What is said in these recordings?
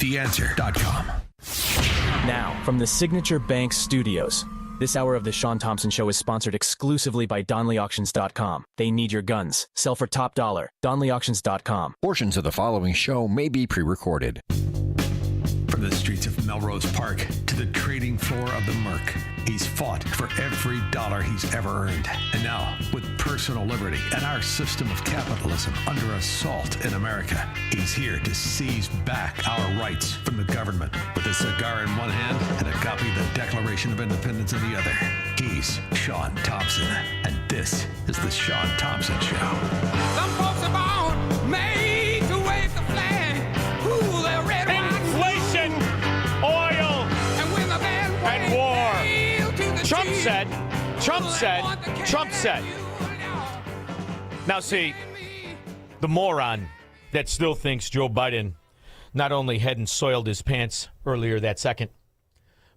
TheAnswer.com. Now, from the Signature Bank Studios, this hour of the Shaun Thompson Show is sponsored exclusively by DonleyAuctions.com. They need your guns. Sell for top dollar. DonleyAuctions.com. Portions of the following show may be pre-recorded. From the streets of Melrose Park to the trading floor of the Merc, he's fought for every dollar he's ever earned. And now, with personal liberty and our system of capitalism under assault in America, he's here to seize back our rights from the government. With a cigar in one hand and a copy of the Declaration of Independence in the other, he's Shaun Thompson. And this is the Shaun Thompson Show. Some folks are born made to wave the flag. Ooh, they're red, inflation, oil, and war. Trump said. Now see, the moron that still thinks Joe Biden not only hadn't soiled his pants earlier that second,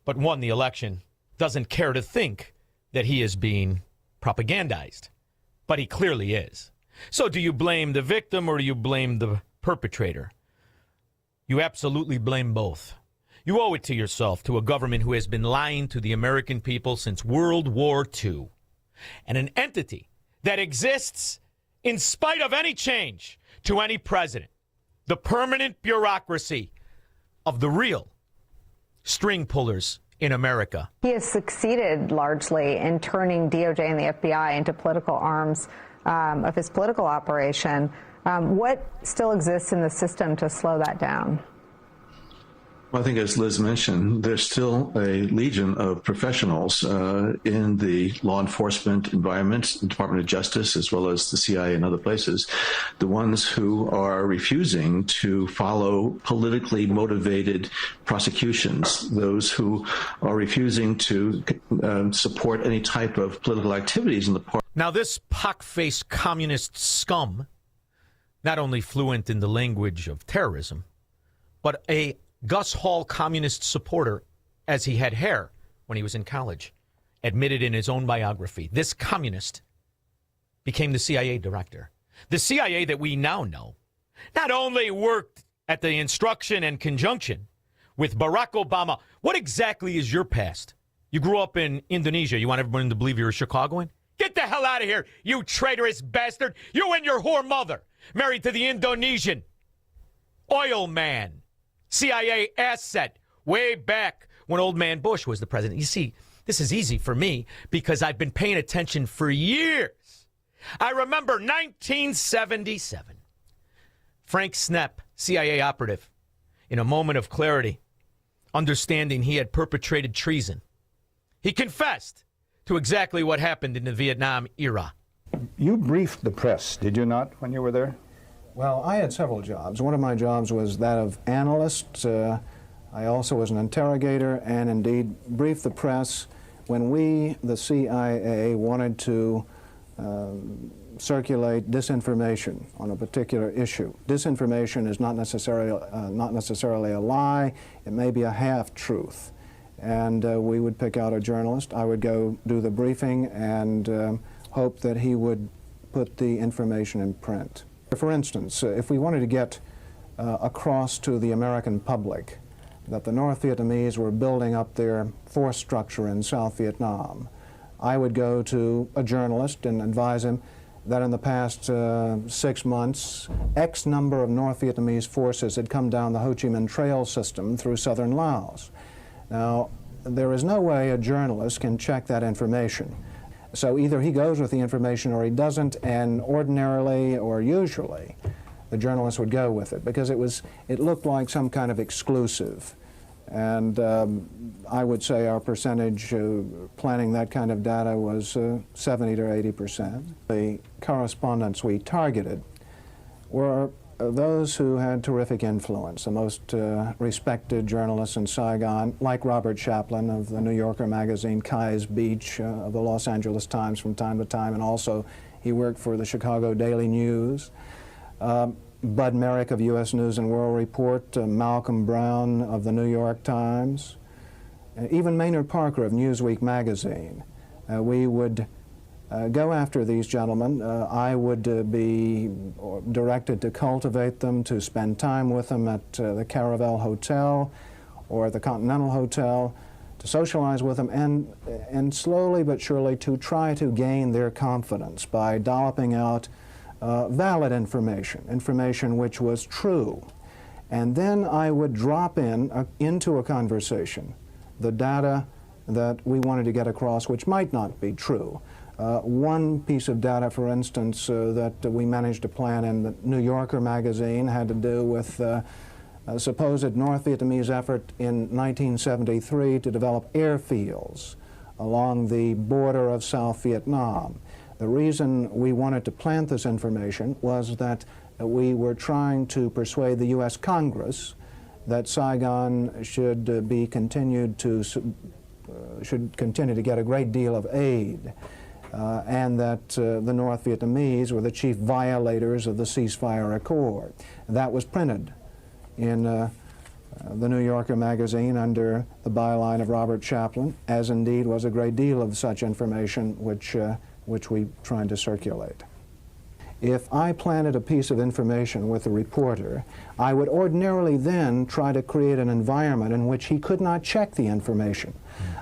but won the election, doesn't care to think that he is being propagandized. But he clearly is. So do you blame the victim or do you blame the perpetrator? You absolutely blame both. You owe it to yourself, to a government who has been lying to the American people since World War II, and an entity that exists in spite of any change to any president, the permanent bureaucracy of the real string pullers in America. He has succeeded largely in turning DOJ and the FBI into political arms of his political operation. What still exists in the system to slow that down? Well, I think, as Liz mentioned, there's still a legion of professionals in the law enforcement environment, the Department of Justice, as well as the CIA and other places, the ones who are refusing to follow politically motivated prosecutions, those who are refusing to support any type of political activities in the party. Now, this pock-faced communist scum, not only fluent in the language of terrorism, but a Gus Hall communist supporter, as he had hair when he was in college, admitted in his own biography, this communist became the CIA director. The CIA that we now know not only worked at the instruction and conjunction with Barack Obama. What exactly is your past? You grew up in Indonesia. You want everyone to believe you're a Chicagoan? Get the hell out of here, you traitorous bastard. You and your whore mother, married to the Indonesian oil man. CIA asset way back when old man Bush was the president. You see, this is easy for me because I've been paying attention for years. I remember 1977. Frank Snepp, CIA operative, in a moment of clarity, understanding he had perpetrated treason. He confessed to exactly what happened in the Vietnam era. You briefed the press, did you not, when you were there? Well, I had several jobs. One of my jobs was that of analyst. I also was an interrogator and indeed briefed the press when we, the CIA, wanted to circulate disinformation on a particular issue. Disinformation is not necessarily a lie. It may be a half-truth. And we would pick out a journalist. I would go do the briefing and hope that he would put the information in print. For instance, if we wanted to get across to the American public that the North Vietnamese were building up their force structure in South Vietnam, I would go to a journalist and advise him that in the past 6 months, X number of North Vietnamese forces had come down the Ho Chi Minh Trail system through southern Laos. Now, there is no way a journalist can check that information. So either he goes with the information or he doesn't, and ordinarily or usually the journalist would go with it because it looked like some kind of exclusive. And I would say our percentage planning that kind of data was 70 to 80%. The correspondents we targeted were those who had terrific influence, the most respected journalists in Saigon, like Robert Chaplin of the New Yorker magazine, Kai's Beach of the Los Angeles Times from time to time, and also he worked for the Chicago Daily News. Bud Merrick of U.S. News and World Report, Malcolm Brown of the New York Times, even Maynard Parker of Newsweek magazine. We would go after these gentlemen. I would be directed to cultivate them, to spend time with them at the Caravel Hotel or the Continental Hotel, to socialize with them, and slowly but surely to try to gain their confidence by dolloping out valid information which was true. And then I would drop into a conversation the data that we wanted to get across, which might not be true. One piece of data, for instance, that we managed to plant in the New Yorker magazine had to do with a supposed North Vietnamese effort in 1973 to develop airfields along the border of South Vietnam. The reason we wanted to plant this information was that we were trying to persuade the U.S. Congress that Saigon should continue to get a great deal of aid, and that the North Vietnamese were the chief violators of the ceasefire accord. That was printed in the New Yorker magazine under the byline of Robert Chaplin, as indeed was a great deal of such information which we tried to circulate. If I planted a piece of information with a reporter, I would ordinarily then try to create an environment in which he could not check the information.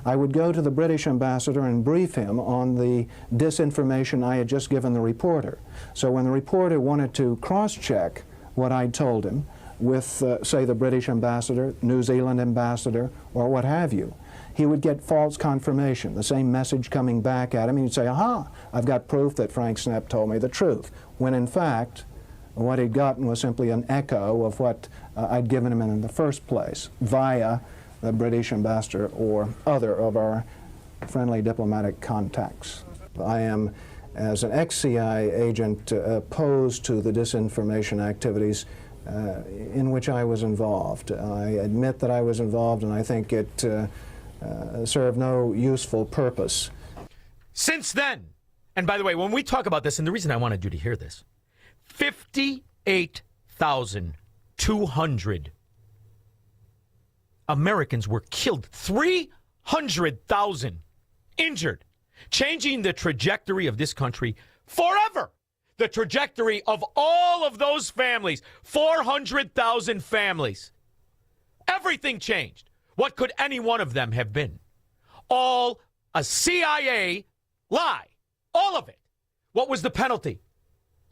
I would go to the British ambassador and brief him on the disinformation I had just given the reporter. So when the reporter wanted to cross-check what I'd told him with, say, the British ambassador, New Zealand ambassador, or what have you, he would get false confirmation, the same message coming back at him, and he'd say, aha, I've got proof that Frank Snepp told me the truth, when in fact what he'd gotten was simply an echo of what I'd given him in the first place via the British ambassador or other of our friendly diplomatic contacts. I am, as an ex-CIA agent, opposed to the disinformation activities in which I was involved. I admit that I was involved, and I think it served no useful purpose. Since then, and by the way, when we talk about this, and the reason I wanted you to hear this, 58,200 Americans were killed, 300,000 injured, changing the trajectory of this country forever. The trajectory of all of those families, 400,000 families. Everything changed. What could any one of them have been? All a CIA lie. All of it. What was the penalty?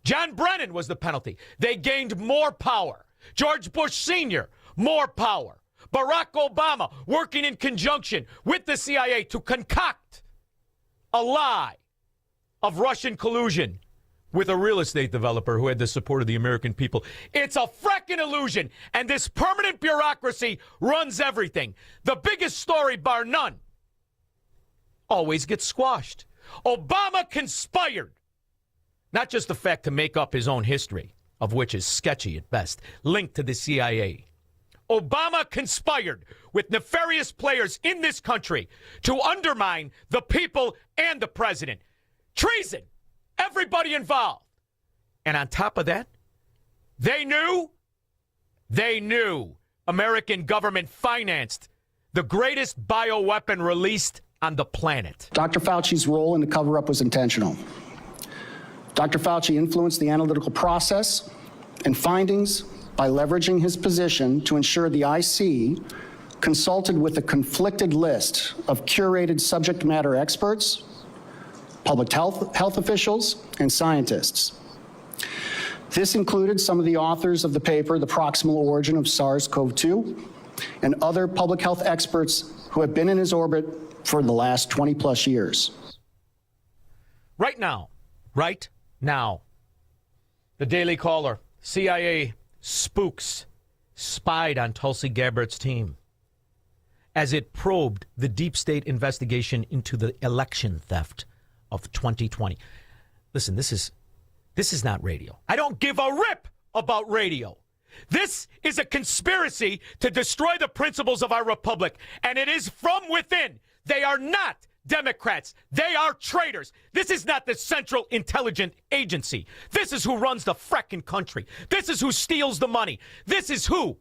John Brennan was the penalty. They gained more power. George Bush Sr., more power. Barack Obama working in conjunction with the CIA to concoct a lie of Russian collusion with a real estate developer who had the support of the American people. It's a frickin' illusion, and this permanent bureaucracy runs everything. The biggest story, bar none, always gets squashed. Obama conspired. Not just the fact to make up his own history, of which is sketchy at best, linked to the CIA. Obama conspired with nefarious players in this country to undermine the people and the president. Treason. Everybody involved. And on top of that, they knew American government financed the greatest bioweapon released on the planet. Dr. Fauci's role in the cover-up was intentional. Dr. Fauci influenced the analytical process and findings by leveraging his position to ensure the IC consulted with a conflicted list of curated subject matter experts, public health officials, and scientists. This included some of the authors of the paper, The Proximal Origin of SARS-CoV-2, and other public health experts who have been in his orbit for the last 20-plus years. Right now, the Daily Caller, CIA spooks spied on Tulsi Gabbard's team as it probed the deep state investigation into the election theft of 2020. Listen, this is not radio. I don't give a rip about radio. This is a conspiracy to destroy the principles of our republic, and it is from within. They are not Democrats. They are traitors. This is not the Central Intelligence Agency. This is who runs the frickin' country. This is who steals the money. This is who,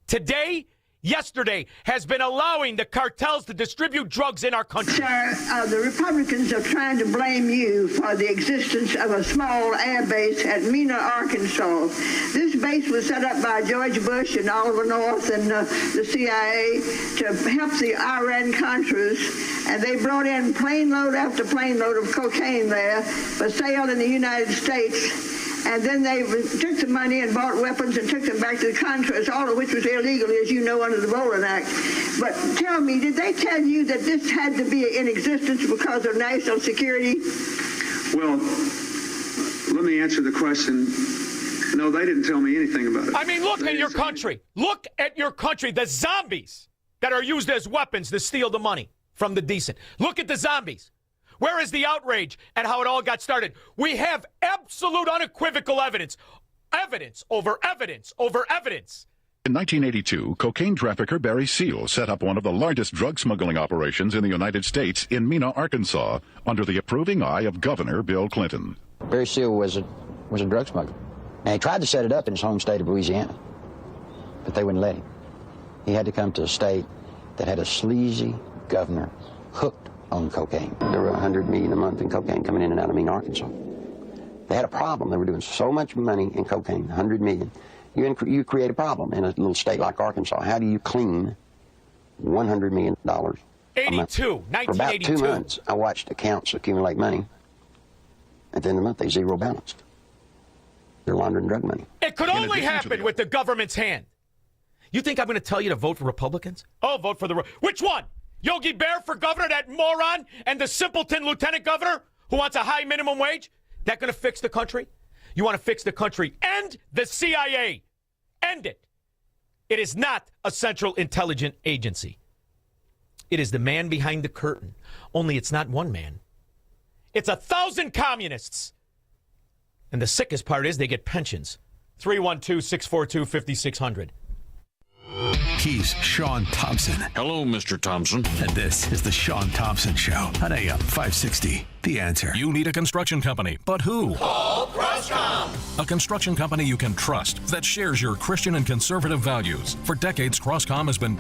today, yesterday has been allowing the cartels to distribute drugs in our country. Sir, the Republicans are trying to blame you for the existence of a small air base at Mena, Arkansas. This base was set up by George Bush and Oliver North and the CIA to help the Iran-Contras, and they brought in plane load after plane load of cocaine there for sale in the United States. And then they took the money and bought weapons and took them back to the Contras, all of which was illegal, as you know, under the Bolin Act. But tell me, did they tell you that this had to be in existence because of national security? Well, let me answer the question. No, they didn't tell me anything about it. I mean, look at your country. Look at your country. The zombies that are used as weapons to steal the money from the decent. Look at the zombies. Where is the outrage at how it all got started? We have absolute unequivocal evidence. Evidence over evidence over evidence. In 1982, cocaine trafficker Barry Seal set up one of the largest drug smuggling operations in the United States in Mena, Arkansas, under the approving eye of Governor Bill Clinton. Barry Seal was a drug smuggler. And he tried to set it up in his home state of Louisiana, but they wouldn't let him. He had to come to a state that had a sleazy governor hooked on cocaine. There were $100 million a month in cocaine coming in and out of Mena, Arkansas. They had a problem. They were doing so much money in cocaine, $100 million. You create a problem in a little state like Arkansas. How do you clean $100 million a month? 1982. For about 2 months, I watched accounts accumulate money. At the end of the month, they zero balanced. They're laundering drug money. It could only happen with the government's hand. You think I'm going to tell you to vote for Republicans? Oh, vote for the... Which one? Yogi Bear for governor, that moron, and the simpleton lieutenant governor who wants a high minimum wage? That going to fix the country? You want to fix the country? End the CIA. End it. It is not a central intelligence agency. It is the man behind the curtain. Only it's not one man. It's 1,000 communists. And the sickest part is they get pensions. 312-642-5600. He's Shaun Thompson. Hello, Mr. Thompson. And this is the Shaun Thompson Show on AM 560. The Answer. You need a construction company, but who? Call Croscom. A construction company you can trust that shares your Christian and conservative values. For decades, Croscom has been